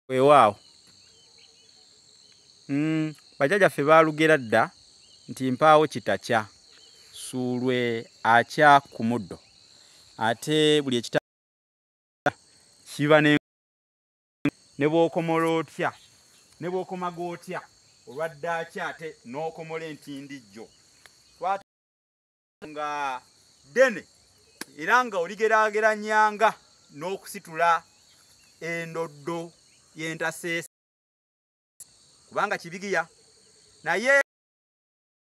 Weewaawo. Bajjajjaffe baalugera dda nti mpaawo kitakya, Ssuulwe akya ku muddo. Ate buli ekita kiba ne bw'okomola otya, ne bw'okomaga otya, olwaddaaki ate n'okomola entindijjo. Nga ddene era nga oligeraageranyanga n'okusitula endoddo y'entaseesa kubanga kibigiya, naye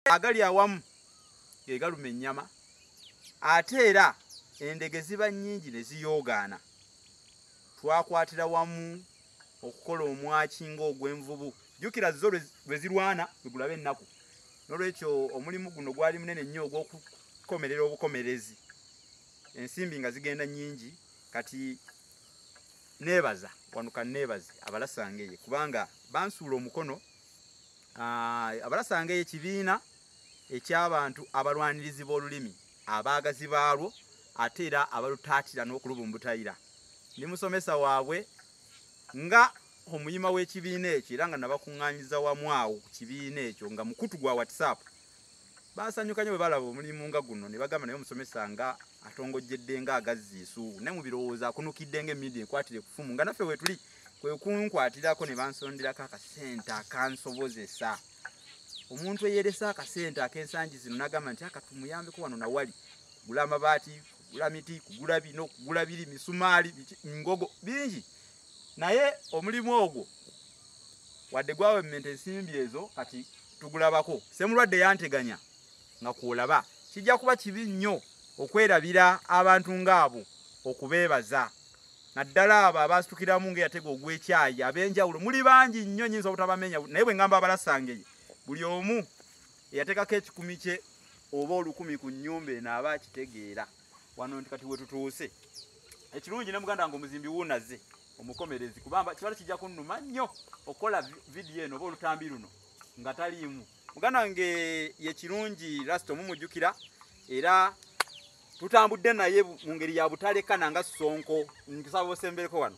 agali awamu ge galuma ennyama, ate era endege ziba nnyingi ne ziyoogaana. Twakwatira wamu okukola omwaki ng'ogw'envubu. Jjukira zo lwe zirwana lwe gulabe ennaku. N'olwekyo omulimu guno gwali munene nnyo ogw'okukomerera obukomerezi. Ensimbi nga zigenda nnyingi, kati neebaza wano kanneebaze Abalasangeye kubanga bansuula omukono. Abalasangeye kibiina eky'abantu abalwanirizi b'olulimi, abaagazi baalwo, ate era abalutaatira n'okulubumbutayira. Ndi musomesa waabwe nga omuyima w'ekibiina ekyo era nga nabakuŋŋaanyiza wamu awo ku kibiina ekyo nga mukutu gwa WhatsApp. Baasanyuka nnyo bwe balaba omulimu nga guno ne bagamba naye omusomesa nga atongojjedde ng'agazziisu, ne mu birowoozo akunukidde ng'emmindi enkwatire ku ffumu, nga naffe we tuli kwe kunkwatirako ne bansonderako akasente akansobozesa. Omuntu eyeeresa akasente ak'ensangi zino n'agamba nti aka tumuyambeko wano nawali, kugula amabaati, kugula miti, kugula bino, kugula biri, misumaali, ngogo bingi. Naye omulimu ogwo wadde gwawemmenta ensimbi ezo kati tugulabako. Ssemulwadde yanteganya nga kwolaba kijja kuba kibi nnyo okwerabira abantu ng'abo, okubeebaza. Naddala abo abaasitukiramu ng'eyatega ogw'ekyayi ab'enjawulo muli bangi nnyo nnyinza obutabamenya, naye bwe ngamba Abalasangeye buli omu eyatekako ekikumi kye oba olukumi ku nnyumba eno aba akitegeera. Wano nti kati we tutuuse ekirungi ne muganda wange omuzimbi wuunaze omukomerezi kubanga kibala kijja kunnuma nnyo okukola vidiyo eno oba olutambi luno nga taliimu. Muganda wange ye kirungi Rasta omumujjukira, era tutambudde naye mu ngeri ya butalekana nga Sonko. Nkusaba osembereko wano.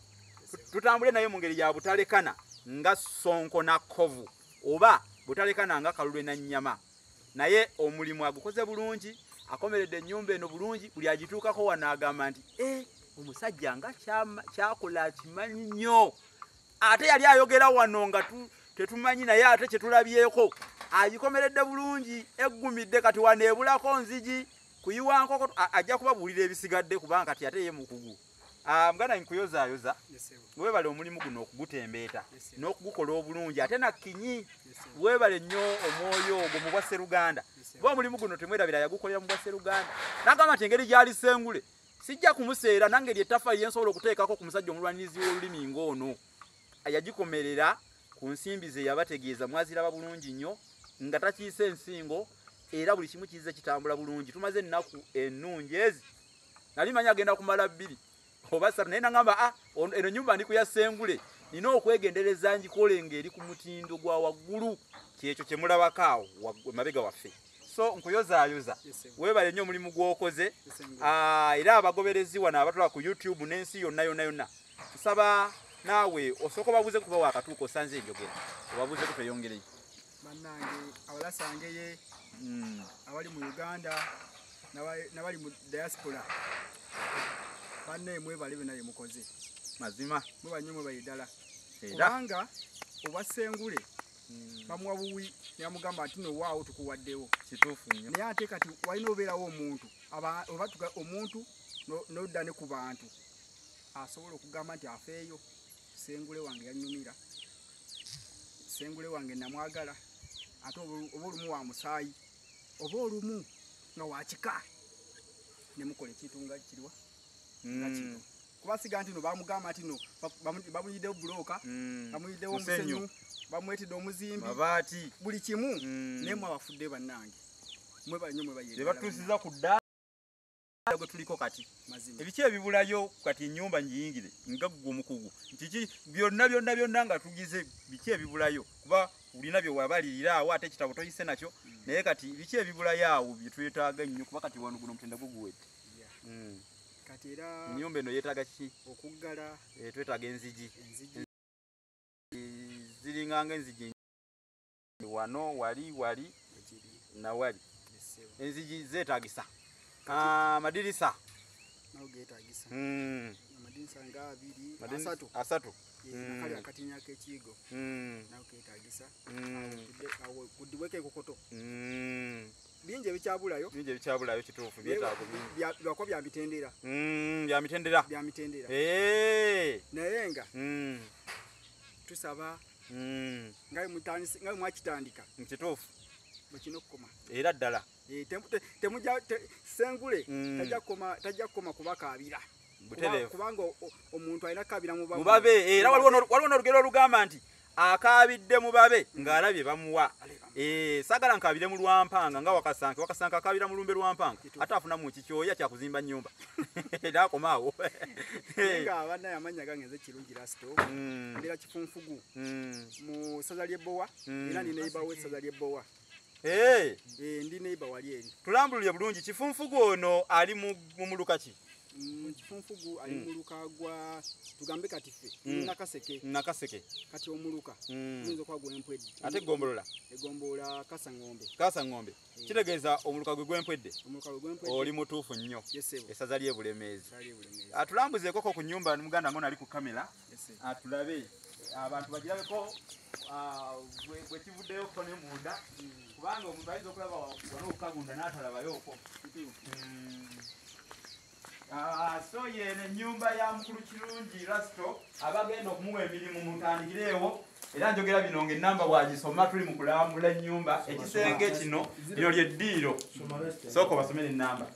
Tutambudde naye mu ngeri ya butalekana nga Sonko na Kovu oba butalekana nga Kalulwe na Nnyama. Naye omulimu agukoze bulungi, akomeredde ennyumba eno bulungi, buli agituukako wano agamba nti omusajja nga kyakola kimanyi nnyo. Ate yali ayogera wano nga tetumanyi, naye ate kye tulabyeko agikomeredde bulungi, eggumidde kati wano ebulako nzigi kuyiwa nkoko. Ajja kubabuulira ebisigadde kubanga kati ate ye mukugu. Muganda nkuyozaayoza, weebale omulimu guno okugutembeeta n'okugukola obulungi, ate nakkinyi weebale nnyo omwoyo ogwo mu bwa Sseruganda. Ba omulimu guno temwerabira yagukolera mu bwa Sseruganda. N'agamba nti engeri gy'ali Ssengule sijja kumuseera nange ly'ettafa lye nsobola okuteekako ku musajja omulwanirizi w'olulimi ng'ono. Yagikomerera ku nsimbi ze yabategeeza, mwaziraba bulungi nnyo nga takiise ensingo, era buli kimu kize kitambula bulungi. Tumaze ennaku ennungi ezi, nali manyi agenda kumala 2 oba 3, naye nagamba eno nnyumba ndi ku ya Ssengule, nina okwegendereza ngikole ng'eri ku mutindo gwa waggulu, kyekyo kye mulabako awo mabega waffe. So nkuyozaayoza, weebale nnyo omulimu gw'okoze, era abagoberezi wano abatula ku YouTube n'ensi yonna yonna yonna, nsaba naawe osooka obabuuze kuba wakatuuka osanze enjogera, obabuuze ku tweyongereyo. Bannange Abalasangeye abali mu Uganda n'abali mu diaspora, banne mwebale bye naye mukoze mazima, mwebale nnyo mwebale ddala. Kubanga obwa Ssengule bamuwa buwi yamugamba nti no waawo tukuwaddewo. Kituufu nnyo. Naye ate kati walina obeerawo omuntu oba omuntu n'odda ne ku bantu asobola okugamba nti afeeyo, Ssengule wange yannyumira, Ssengule wange namwagala, ate oba olumu wa musaayi oba olumu nga wakika ne mukola ekintu nga kiriwa nga kino. Kuba siga nti no bamugamba nti no bamuyiddewo bulooka, bamuyiddewo omusenyu, bamwetidde omuzimbi, mabaati, buli kimu, naye mwe abafudde bannange. Mwebale nnyo mwebale ne batuusiza ku ddaala gwe tuliko kati. Ebiki ebibulayo kati ennyumba njiyingire nga ggwe omukugu nti byonna nga tugize biki ebibulayo, kuba ulina bye wabalirira awo ate ekitabo toyise nakyo, naye kati biki ebibulayo awo bye twetaaga nnyo kuba kati wano guno omutenda guguwedde. Kati era ennyumba eno yeetaaga ki? okuggala, Twetaaga enzigi. zilinganga enzigi wano wali na wali enzigi zetagisa madirisa nawo getagisa madirisa nga abiri asatu nakali akatinya kekigo nawo ketagisa awo kudiweke kokoto binje bikyabulayo kituufu byetaago byako bya mitendera bya mitendera naye nga tusaba ngai mwakitandika kituufu mukino kukoma era ddala temujja sengule tajja kukoma kubakaabira kubanga omuntu alina kabira mubabe era waliwo n'olugero olugamba nti akaabidde mubabe ng'alabye bamuwa sagala nkaabire mu lwampanga nga wakasanke akaabira mu lumbe lwampanga ate afuna mu kikyoya kyakuzimba nnyumba era akomaawo nga abana yamanya gangenze kirungi rasito ndira kifunfugu mu saza ly'ebbowa era ni neighbor we saza ly'ebbowa ndi neighbor wali eri tulambulire bulungi kifunfugu ono ali mu muluka ki kifunfugu ali muluka gwa tugambe katife nakaseke kati omuluka yinza kwagwa empwedde ate gombolola kasa ngombe kitegeeza omuluka gwe gwempwedde oli mutuufu nnyo esaza ly'ebulemeezi atulambuzeekoko ku nnyumba muganda ngo nali ku kamera atulabe abantu bagirabeko bwe kivuddeyo ko ne munda kubanga omuntu ayinza okulaba wano okukagunda n'atalabayoko so yene ennyumba ya mukulu kirungi Rasito abagenda okumuwa emirimu mutandikireewo era njogera bino ng'ennamba bwagisoma tuli mu kulambula ennyumba ekisenge kino lino ly'eddiiro sooka basomera ennamba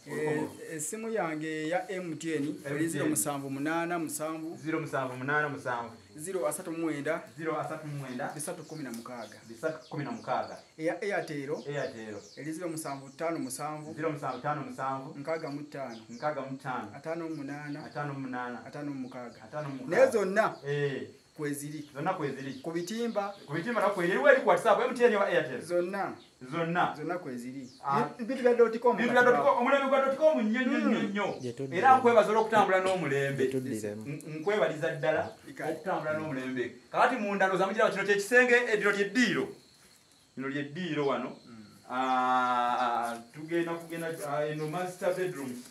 essimu yange ya MTN eri 0787 0787 039 316 eya Airtel eri 0757 55 naye zonna kweziri ku bitimba na kweziri wali ku WhatsApp MTN wa Airtel zonna kweziri bitu bya omulembe gwa .com nnyo era nkwebaza olw'okutambula n'omulembe nkwebaliza ddala okutambula n'omulembe kakati mu ndalo zamugirawo kino kyekisenge lino lyeddiiro wano tugenda eno master bedroom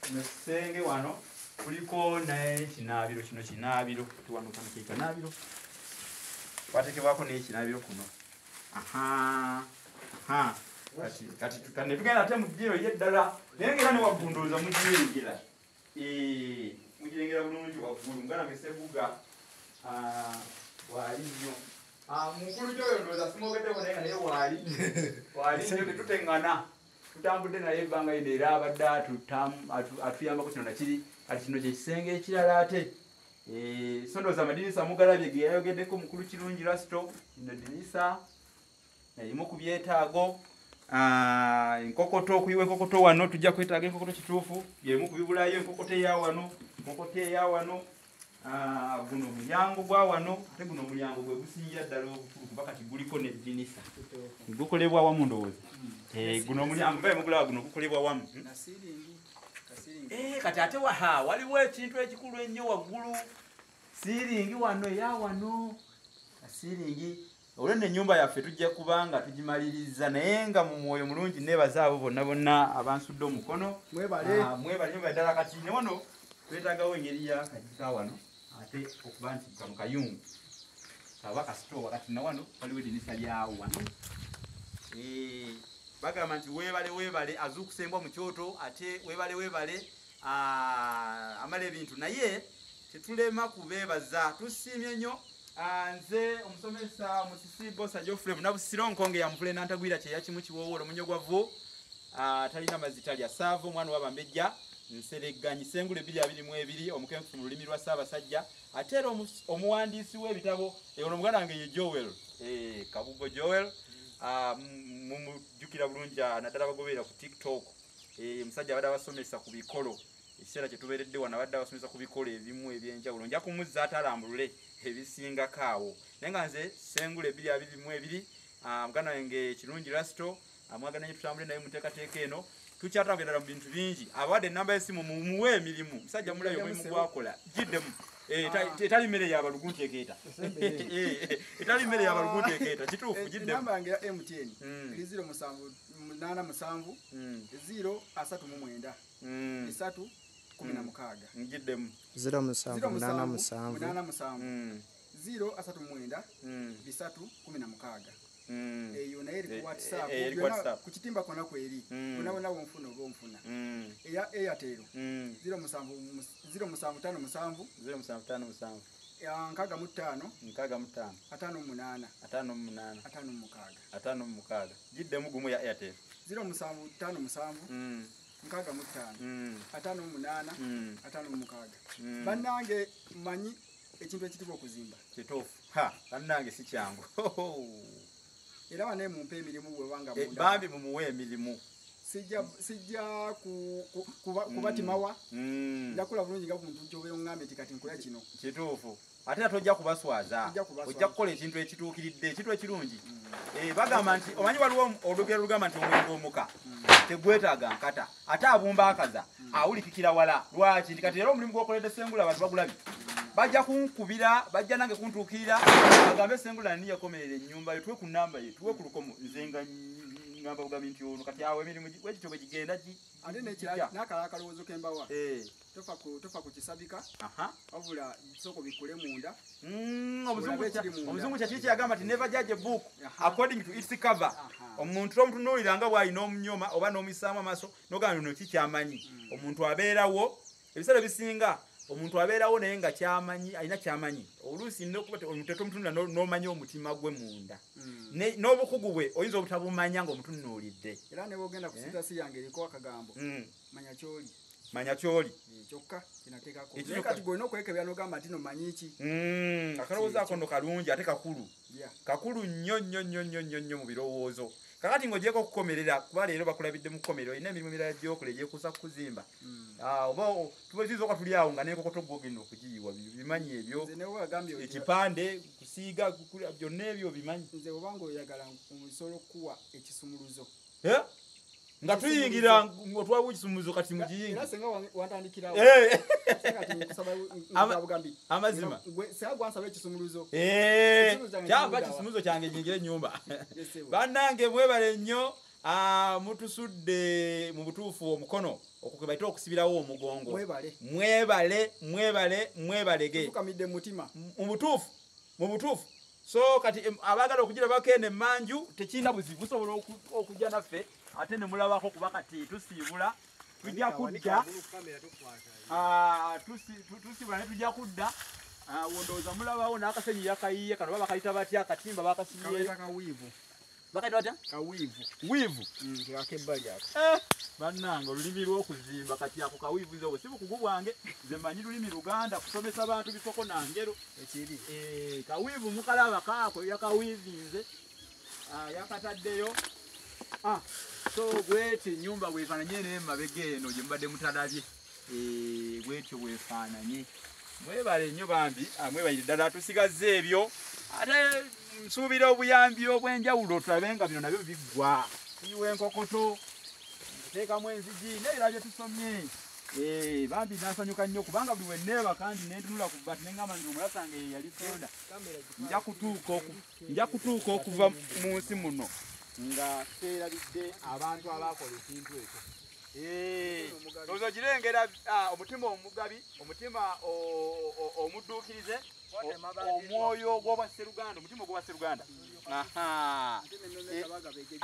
kisenge wano kuliko n'ekinaabiro kino kinaabiro tuwanuka n'ekinaabiro wateekebwako n'ekinaabiro kuno kati tugenda ate mu ddiiro y'eddala naye ngera ne waggundooza mugirengera bulungi waggulu muganange Ssebuga waali nnyo mukulu gyoyo ndowooza simwogeddeko naye nga naye waali nnyo tetuteŋŋana tutambudde naye ebbanga lino era abadde atuyambako kino nakiri kati kino kyekisenge ekirala ate so ndowooza amadirisa mugalabye ge yayogeddeko mukulu kirungi Rasito kino dirisa erimu ku byetaago enkokoto okuyiwa enkokoto wano tujja kwetaaga enkokoto kituufu yemu kubibulayo enkokoto eya wano guno omulyango gwa wano ate guno omulyango gwe gusingira ddala obukulu kuba kati guliko n'eddinisa gukolebwa wamu ndowooza guno omulyango mbaye mugulaba guno gukolebwa wamu kati ate waliwo ekintu ekikulu ennyo waggulu siiringi wano eya wano siiringi olwo nno ennyumba yaffe tujja kubanga tugimaliriza naye nga mu mwoyo mulungi neebaza abo bonna abansudde omukono mwebale nyumba ddala kati ne wano twetaagawo engeri ya kajika wano ate okuba nti kano kayungu kaba kasitoowa kati na wano waliwo eddinisa lyawo wano bagamba nti weebale azuukusembwa mu kyoto ate weebale amala ebintu naye tetulema kubeebaza tusiimye nnyo nze omusomesa Musisi Bosa Geoffrey Nabusiro nkonge yamufule nantagwira kyeya kimu kiwoowolo munyogwavu talina mazita lya Saavu omwana w'Abambejja nseregganyi Ssengule 222 omukenfu mu lulimi lwa Ssaabasajja ate era omuwandiisi w'ebitabo ono muganda wange ye Joel Kabugo Joel mumujjukira bulungi naddala bagoberera ku TikTok musajja abadde abasomesa ku bikolo ekiseera kye tubeeredde wano abadde abasomesa ku bikolo ebimu ebyenjawulo nja kumuzza atalambulule ebisingako awo naye nga nze Ssengule 222 muganda wange kirungi Rasito amwagananye tutambule naye muteekateeka eno tukyatambula ddala mu bintu bingi abawadde ennamba y'essimu mumuwe emirimu musajja mulabye omulimu gwakola giddemu etali mmere y'abalugunti ekeeta etali mmere y'abalugunti ekeeta kituufu gidde namba yange ya MTN eri 0787 039 316 ngiddemu 0787 039 316 eyo naye eri ku WhatsApp yona ku kitimba kona kweri bona bona bonfuna obonfuna eya Airtel 0757 nkaga mutano 58 giddemu gumu ya Airtel 0757 nkaga mutano 58 bannange manyi ekintu ekitiibwa okuzimba kituufu bannange si kyangu era wane mumpe emirimu bwebanga bambi mumuwe emirimu sijja kubatimawa njakula bulungi nga muntu kyobeera oŋŋambye nti kati nkola kino kituufu ate era tojja kubaswaza ojja kukola ekintu ekituukiridde ekintu ekirungi bagamba nti omanyi waliwo olugero lugamba nti omwenge omuka tegwetaaga nkata ate abumba akaza awulikikira wala lwaki nti kati era omulimu gwokoledde Sengula abantu bagulabi bajja kunkubira bajja nange kuntuukirira bagambe Sengula ni yakomerera ennyumba yo tuwe ku namba ye tuwe ku lukomo nze nga ngamba bugambi nti ono kati awo emirimu wekityo bwe gigenda ki ate n'akala akalowoozo kembawa tofa ku kisabika wabula soko bikule munda omuzungu kyakiri kyeyagamba nti never judge a book according to its cover omuntu omutunuulira nga bw'alina omunyoma oba n'omuyisaamu amaaso n'ogamba nno kikyamanyi omuntu abeerawo ebiseera bisinga omuntu abeerawo naye nga kyamanyi alina kyamanyi oluusi omuntu omutunulira n'omanya omutima gwe munda n'obukugu bwe oyinza obutabumanya ng'omutunuulidde era ne bw'ogenda ku sitasi yange eriko akagambo manya kyoli kyokka kinateekako naye kati gwolina okwekebera n'ogamba nti nomanyi ki akalowoozo ako nno kalungi ate kakulu nnyo mu birowoozo kakati ng'ogyeko okukomerera kuba leero bakulabidde mu kkomerero olina emirimu emirala gy'okola egyekuusa kukuzimba oba tuyinza oka tuli awo nga n'enkokoto gw'ogenda okugiyiwa bimanyi ebyo ekipande kusiiga byonna ebyo bimanyi nze obanga oyagala omusobola okukuwa ekisumuluzo nga tuyingira otwawo ekisumuluzo kati mugiyingi senga wantandikirawo amazima senga gwansaba ekisumuluzo kyava kisumuluzo kyange nyingira ennyumba bannange mwebale nnyo mutusudde mu butuufu omukono okubaita okusibirawo omugongo mwebalege mu butuufu so kati abaagala okugirabako eno emmanju tekirina buzibu busobola okujja naffe ate ne mulabako kuba kati tusiibula tujja kudda tusiibula ne tujja kudda wondowooza mulabawo n'akasenyi yakayiye kano baba bakayita batya akatimba bakasibye bakayita batya wiivu akebbali ako bannange olulimi lw'okuzimba kati ako kawiivuze obwo si bukugu bwange nze mmanyi lulimi Luganda kusomesa bantu bisoko na ngero ekiri kawiivu mukalaba kaako yakawiivinze yakataddeyo so bweti ennyumba bwefaananye n'emabega eno gye mubadde mutalabye bwetyo bwefaananye mwebale nnyo bambi mwebalire ddala tusigaze ebyo ate nsuubira obuyambi obw'enjawulo tulabe nga bino nabyo biggwa tuyiwa enkokoto tuteekamu enzigi n'ebirala bye tusomye bambi nansanyuka nnyo kubanga buli wenneeba kandi nentunula ku bbati neŋŋamba nti omulasange ye yali soda nja kutuuka okuva mu nsi muno nga teerabidde abantu abaakola ekintu ekyo ozo girengera omutima omugabi omutima omudduukirize omwoyo gw'obwasseruganda omutima ogw'obwasseruganda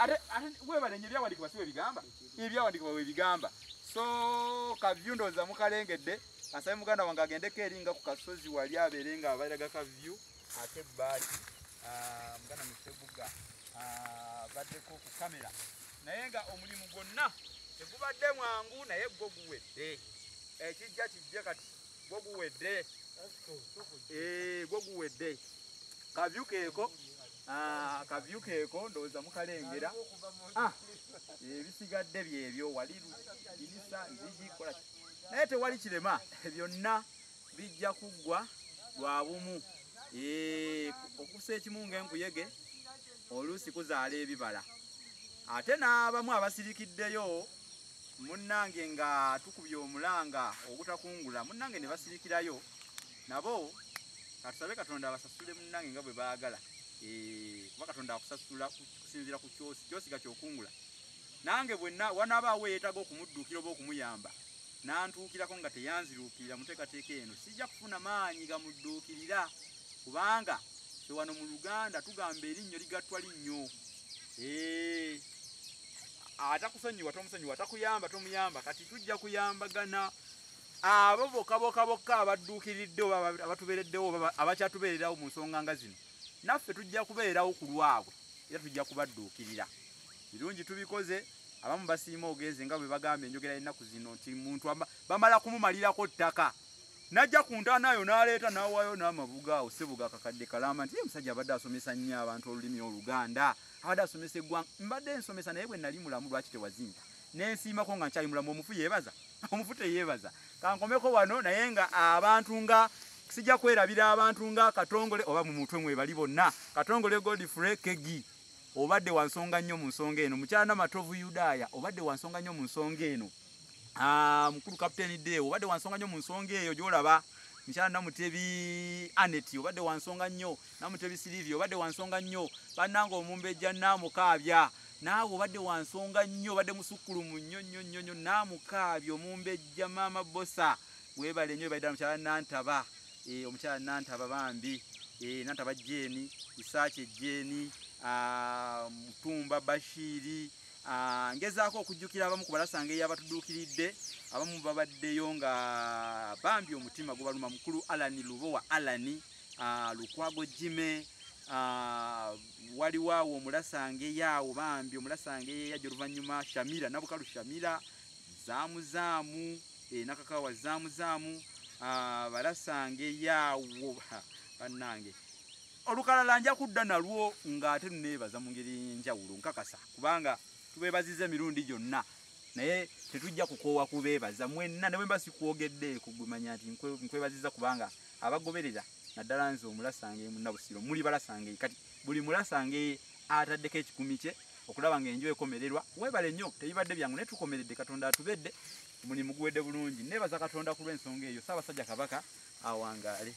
ate webale nnyo ebyawandikibwa si webigamba ebyawandikibwa webigamba so kavyu ndowooza mukalengedde kasabe muganda wange agendeko eringa ku kasozi wali abeere nga abairaga kavyu ate ebbaati muganda musebuga baddeko ku kamera naye nga omulimu gwonna tegubadde mwangu naye gwo guwedde ekijja kijje kati gwo guwedde gwo guwedde kavyu keeko ndowooza mukalengera ebisigadde byebyo wali irisa nzigikola naye tewali kirema byonna bijja kuggwa lwa bumu okusa ekimu ng'enkuyege oluusi kuzaala ebibala ate n'abamu abasirikiddeyo munnange nga tukubye omulanga ogutakungula munnange ne basirikirayo nabo katusabe Katonda abasasule munnange nga bwe baagala kuba Katonda akusasula kusinziira ku kyosi gakyokungula nange bwenna wanaabaawo yeetaaga okumudduukira oba okumuyamba nantuukirako nga teyanziruukirira muteekateeka eno sijja kufuna maanyi gamudduukirira kubanga fe wano mu Luganda tugamba erinnyo ligattwa linnyo atakusonyiwa tomusonyiwa atakuyamba tomuyamba kati tujja kuyambagana abo bokka abadduukiridde oba abatubeereddewo oba abakyatubeererawo mu nsonga nga zino naffe tujja kubeerawo ku lwabwe era tujja kubadduukirira birungi tubikoze abamu basiima ogenze nga bwe bagambye enjogera y'ennaku zino nti muntu bamala kumumalirako ttaka najja ku ntaanayo n'aleeta n'awaayo n'amabuga awo sebuga kakadde kalamba nti omusajja abadde asomesa nnyo abantu olulimi Oluganda abadde asomesa eggwanga mbadde nsomesa naye bwe nali mulamu lwaki tewazinta nensiimako nga nkyali mulamu omufu yeebaza omufu teyeebaza kankomeko wano naye nga abantu nga sijja kwerabira abantu nga Katongole oba mu mutwe mwe bali bonna Katongole Godfrey Kegi obadde wansonga nnyo mu nsonga eno mukyala Namatovu Yudaaya obadde wansonga nnyo mu nsonga eno mukulu Kapiteeni Deo obadde wansonga nnyo mu nsonga eyo gy'olaba mukyala Namutebi Aneti obadde wansonga nnyo Namutebi Silivia obadde wansonga nnyo bannanga Omumbejja Namukaabya naawe obadde wansonga nnyo obadde musukkulumu nnyo Namukaabya Omumbejja Maama Bosa weebale nnyo baidala mukyala Nantaba omukyala Nantaba bambi Nantaba Jeeni Isaache Jeeni Mutumba Bashiri ngezaako okujjukira abamu ku balasange abatuduukiridde abamu babaddeyo nga bambi omutima gubaluma mukulu Alani Lubowa Alani Lukwago Jime waliwo awo omulasange yaawo bambi omulasange yajja oluvannyuma Shamira Nabukalu Shamira Zaamu Nakakawa Zaamu balasange yaawo bannange olukalala nja kudda nalwo ng'ate neebaza mu ngeri enjawulo nkakasa kubanga tubeebaziza emirundi gyonna naye tetujja kukoowa kubeebaza mwenna ne bwe mba sikwogedde kugumanya nti nkwebaziza kubanga abagoberera naddala nze omulasange Munnabusiro muli balasange kati buli mulasange ataddeko ekikumi kye okulaba ng'enjo ekomererwa weebale nnyo tebibadde byangu naye tukomeredde Katonda atubedde mulimu guwedde bulungi neebaza Katonda ku lw'ensonga eyo Ssaabasajja Kabaka awangaale.